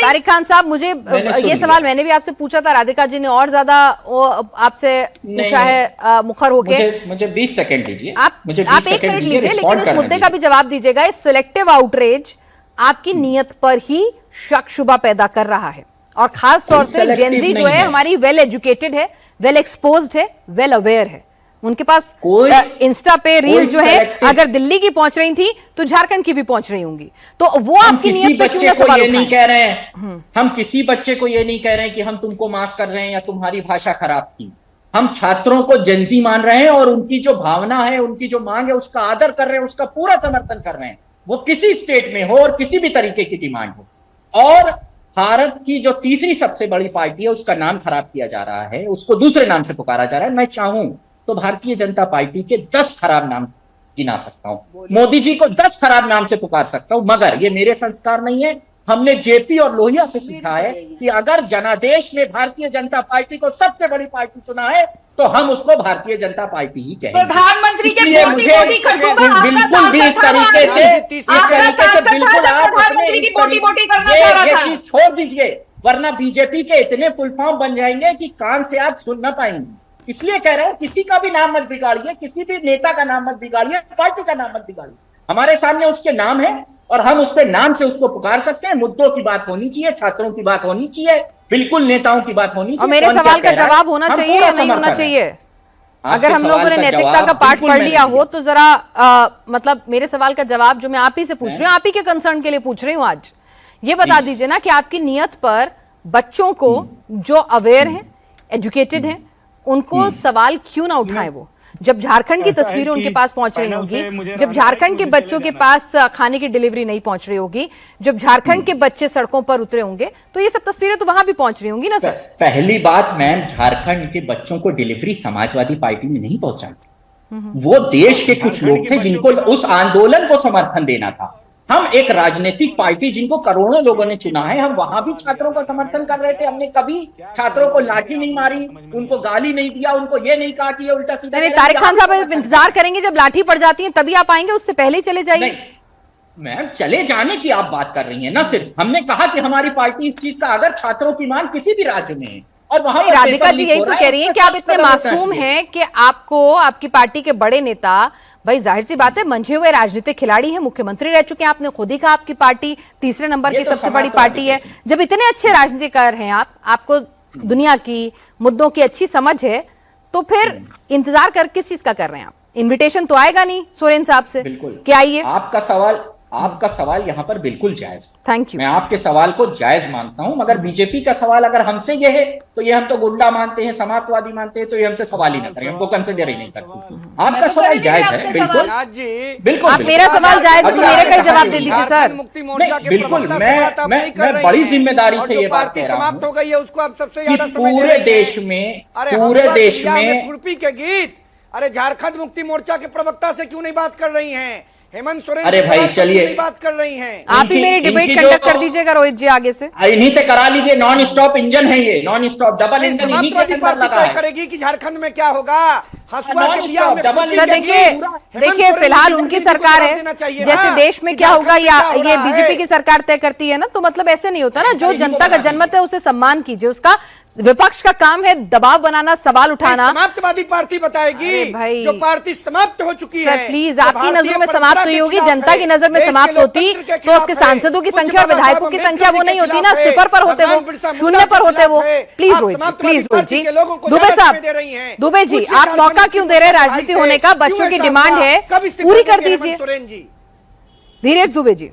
तारिक खान साहब, मुझे ये सवाल मैंने भी आपसे पूछा था, राधिका जी ने और ज्यादा आपसे पूछा है मुखर होके। मुझे 20 सेकंड दीजिए। आप 1 मिनट लीजिए, लेकिन इस मुद्दे का भी जवाब दीजिएगा। इस सिलेक्टिव आउटरीच आपकी नीयत पर ही शक शुबा पैदा कर रहा है, और खास तौर से जेनजी जो है हमारी वेल एजुकेटेड है, वेल एक्सपोज्ड है, वेल अवेयर है। उनके पास इंस्टा पे रील जो है अगर दिल्ली की पहुंच रही थी तो झारखंड की भी पहुंच रही होंगी। तो वो आपकी नीयत पे क्यों ना सवाल उठाएं? नहीं कह रहे हैं हम किसी बच्चे को ये नहीं कह रहे हैं कि हम तुमको माफ कर रहे हैं या तुम्हारी भाषा खराब थी। हम छात्रों को जेनजी मान रहे हैं और उनकी जो भावना है, उनकी जो मांग है, उसका आदर कर रहे हैं, उसका पूरा समर्थन कर रहे हैं, वो किसी स्टेट में हो और किसी भी तरीके की डिमांड हो। और भारत की जो तीसरी सबसे बड़ी पार्टी है उसका नाम खराब किया जा रहा है, उसको दूसरे नाम से पुकारा जा रहा है। मैं चाहूं तो भारतीय जनता पार्टी के 10 खराब नाम गिना सकता हूं, मोदी जी को 10 खराब नाम से पुकार सकता हूं, मगर ये मेरे संस्कार नहीं है। हमने जेपी और लोहिया से सीखा है कि अगर जनादेश में भारतीय जनता पार्टी को सबसे बड़ी पार्टी चुना है तो हम उसको भारतीय जनता पार्टी ही कहेंगे। प्रधानमंत्री के मुझे बिल्कुल भी इस तरीके से बिल्कुल आप अपने ये चीज छोड़ दीजिए, वरना बीजेपी के इतने फुल फॉर्म बन जाएंगे कि कान से आप सुन ना पाएंगे। इसलिए कह रहा हूं किसी का भी नाम मत बिगाड़िए, किसी भी नेता का नाम मत बिगाड़िए, पार्टी का नाम मत बिगाड़िए। हमारे सामने उसके नाम है और हम उसके नाम से उसको पुकार सकते हैं। मुद्दों की बात होनी चाहिए, छात्रों की बात होनी चाहिए, बिल्कुल नेताओं की बात होनी चाहिए। और मेरे सवाल का जवाब होना चाहिए या नहीं होना चाहिए? अगर हम लोगों ने नैतिकता का पाठ पढ़ लिया हो तो जरा मतलब मेरे सवाल का जवाब जो मैं आप ही से पूछ रही हूँ, आप ही के कंसर्न के लिए पूछ रही हूँ आज, ये बता दीजिए ना कि आपकी नीयत पर बच्चों को जो अवेयर हैं, एजुकेटेड हैं, उनको सवाल क्यों ना उठाएं? वो जब झारखंड की तस्वीरें उनके पास पहुंच रही होगी, जब झारखंड के बच्चों के पास खाने की डिलीवरी नहीं पहुंच रही होगी, जब झारखंड के बच्चे सड़कों पर उतरे होंगे, तो ये सब तस्वीरें तो वहां भी पहुंच रही होंगी ना सर। पहली बात मैम, झारखंड के बच्चों को डिलीवरी समाजवादी पार्टी ने नहीं पहुंचाई, वो देश के कुछ लोग थे जिनको उस आंदोलन को समर्थन देना था। हम एक राजनीतिक पार्टी जिनको करोड़ों लोगों ने चुना है, हम वहां भी छात्रों का समर्थन कर रहे थे। हमने कभी छात्रों को लाठी नहीं मारी, उनको गाली नहीं दिया, उनको ये नहीं कहा कि ये उल्टा सीधा। तारिक खान साहब इंतजार करेंगे जब लाठी पड़ जाती है तभी आप आएंगे, उससे पहले ही चले जाइए। मैम चले जाने की आप बात कर रही हैं ना, सिर्फ हमने कहा कि हमारी पार्टी इस चीज का, अगर छात्रों की मांग किसी भी राज्य में है और वहां राधिका जी यही तो कह रही है कि आप इतने मासूम हैं कि आपको आपकी पार्टी के बड़े नेता, भाई जाहिर सी बात है मंझे हुए राजनीतिक खिलाड़ी हैं, मुख्यमंत्री रह चुके हैं, आपने खुद ही कहा आपकी पार्टी तीसरे नंबर की सबसे बड़ी पार्टी है। जब इतने अच्छे राजनीतिकार हैं आप, आपको दुनिया की मुद्दों की अच्छी समझ है, तो फिर इंतजार कर किस चीज का कर रहे हैं आप? इन्विटेशन तो आएगा नहीं सोरेन साहब से कि आइए। आपका सवाल यहाँ पर बिल्कुल जायज। Thank you. मैं आपके सवाल को जायज मानता हूं, मगर बीजेपी का सवाल अगर हमसे ये है तो ये हम तो गुंडा मानते हैं, समाजवादी मानते हैं, तो ये हमसे सवाल ही ना करें, हमको कंसिडर ही नहीं करते। आपका सवाल जायज है, बिल्कुल बिल्कुल। आप मेरा सवाल जायज है तो मेरे का ही जवाब दे दीजिए सर। बिल्कुल, मैं बड़ी जिम्मेदारी से ये बात कह रहा हूं, समाप्त हो गई है उसको आप सबसे ज्यादा पूरे देश में खुरपी के गीत। अरे झारखंड मुक्ति मोर्चा के प्रवक्ता से क्यों नहीं बात कर रही हैं? हेमंत सोरेन अरे भाई चलिए बात कर रही हैं। आप ही मेरी डिबेट कंडक्ट कर दीजिएगा रोहित जी आगे से। इन्हीं से करा लीजिए, नॉन स्टॉप इंजन है ये, नॉन स्टॉप डबल इंजन इन्हीं के अंदर लगा है। करेगी कि झारखंड में क्या होगा? देखिए फिलहाल उनकी सरकार है, जैसे देश में क्या होगा या ये बीजेपी की सरकार तय करती है ना, तो मतलब ऐसे नहीं होता ना। जो जनता का जनमत है उसे सम्मान कीजिए, उसका विपक्ष का काम है दबाव बनाना, सवाल उठाना। समाप्तवादी पार्टी बताएगी भाई जो पार्टी समाप्त हो चुकी है। प्लीज आपकी नजरों में समाप्त हुई होगी, जनता की नजर में समाप्त होती तो उसके सांसदों की संख्या और विधायकों की संख्या वो नहीं होती ना, 0 पर होते वो, 0 पर होते वो। प्लीज रोहित जी, दुबे साहब, दुबे जी आप मौका क्यों दे रहे हैं राजनीति होने का? बच्चों की डिमांड है, पूरी कर दीजिए। धीरज दुबे जी।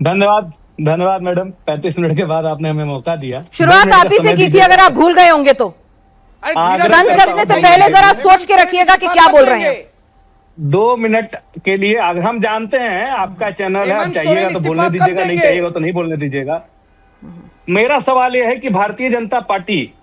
धन्यवाद मैडम, 35 मिनट के बाद आपने हमें मौका दिया। शुरुआत आप ही से की थी, अगर आप भूल गए होंगे तो तंज कसने से पहले जरा सोच के रखिएगा कि क्या बोल रहे हैं। 2 मिनट के लिए अगर हम जानते हैं आपका चैनल है, आप चाहिएगा तो बोलने दीजिएगा, नहीं चाहिएगा तो नहीं बोलने दीजिएगा। मेरा सवाल यह है कि भारतीय जनता पार्टी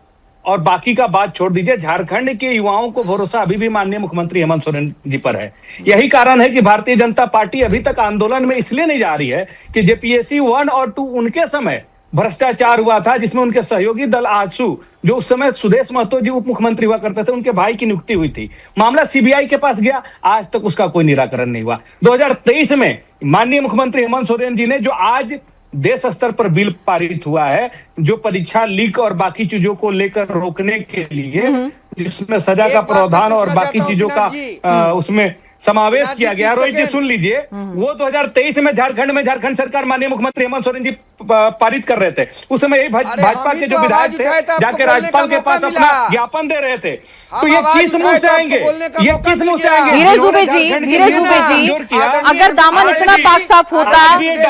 और बाकी का बात छोड़ दीजिए, झारखंड के युवाओं को भरोसा अभी भी माननीय मुख्यमंत्री हेमंत सोरेन जी पर है। यही कारण है कि भारतीय जनता पार्टी अभी तक आंदोलन में इसलिए नहीं जा रही है कि जेपीएससी 1 और 2 उनके समय भ्रष्टाचार हुआ था, जिसमें उनके सहयोगी दल आजसू, जो उस समय सुदेश महतो जी उप मुख्यमंत्री हुआ करते थे, उनके भाई की नियुक्ति हुई थी। मामला सीबीआई के पास गया, आज तक उसका कोई निराकरण नहीं हुआ। 2023 में माननीय मुख्यमंत्री हेमंत सोरेन जी ने जो आज देश स्तर पर बिल पारित हुआ है जो परीक्षा लीक और बाकी चीजों को लेकर रोकने के लिए, जिसमें सजा का एक बात मैं प्रावधान और पूछना बाकी चाहता हूं, चीजों का विनायक जी। उसमें समावेश विनायक किया जी, गया। 30 रोहित जी सेकंड। सुन लीजिए, वो 2023 में झारखंड सरकार माननीय मुख्यमंत्री हेमंत सोरेन जी पारित कर रहे थे। उस समय यही अरे भाजपा हम ही के तो जो विधायक आवाज उठाए थे, थे आपको जाके बोलने राज्यपाल का के मौका पास मिला। अपना ज्ञापन दे रहे थे। हम तो ये आवाज किस मुंह उठाए से तो आपको आएंगे, बोलने का ये मौका किस मिल मुंह से गया। आएंगे? धीरज जिन्होंने दुबे जी, झारखंड के धीरज लिए दुबे जी, मंजूर किया। अगर दामन इतना पाक साफ होता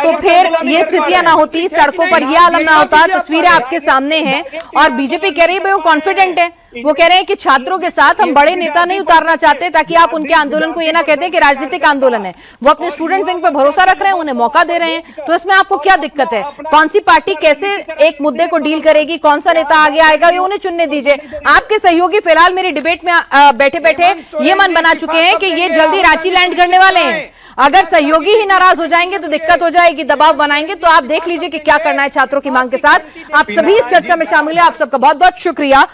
तो फिर ये स्थितियां ना होती, सड़कों पर ये आलम ना होता। तस्वीरें आपके सामने हैं और बीजेपी कह रही है वो कॉन्फिडेंट है, वो कह रहे हैं कि छात्रों के साथ हम बड़े नेता नहीं उतारना चाहते ताकि आप उनके आंदोलन को ये ना कहते हैं कि राजनीतिक आंदोलन है। वो अपने स्टूडेंट विंग पे भरोसा रख रहे हैं, उन्हें मौका दे रहे हैं। तो इसमें आपको क्या दिक्कत है? कौन सी पार्टी कैसे एक मुद्दे को डील करेगी, कौन सा नेता आगे आएगा, ये उन्हें चुनने दीजिए। आपके सहयोगी फिलहाल मेरी डिबेट में बैठे बैठे ये मन बना चुके हैं कि ये जल्दी रांची लैंड करने वाले हैं। अगर सहयोगी ही नाराज हो जाएंगे तो दिक्कत हो जाएगी, दबाव बनाएंगे। तो आप देख लीजिए कि क्या करना है छात्रों की मांग के साथ। आप सभी इस चर्चा में शामिल हैं, आप सबका बहुत बहुत शुक्रिया।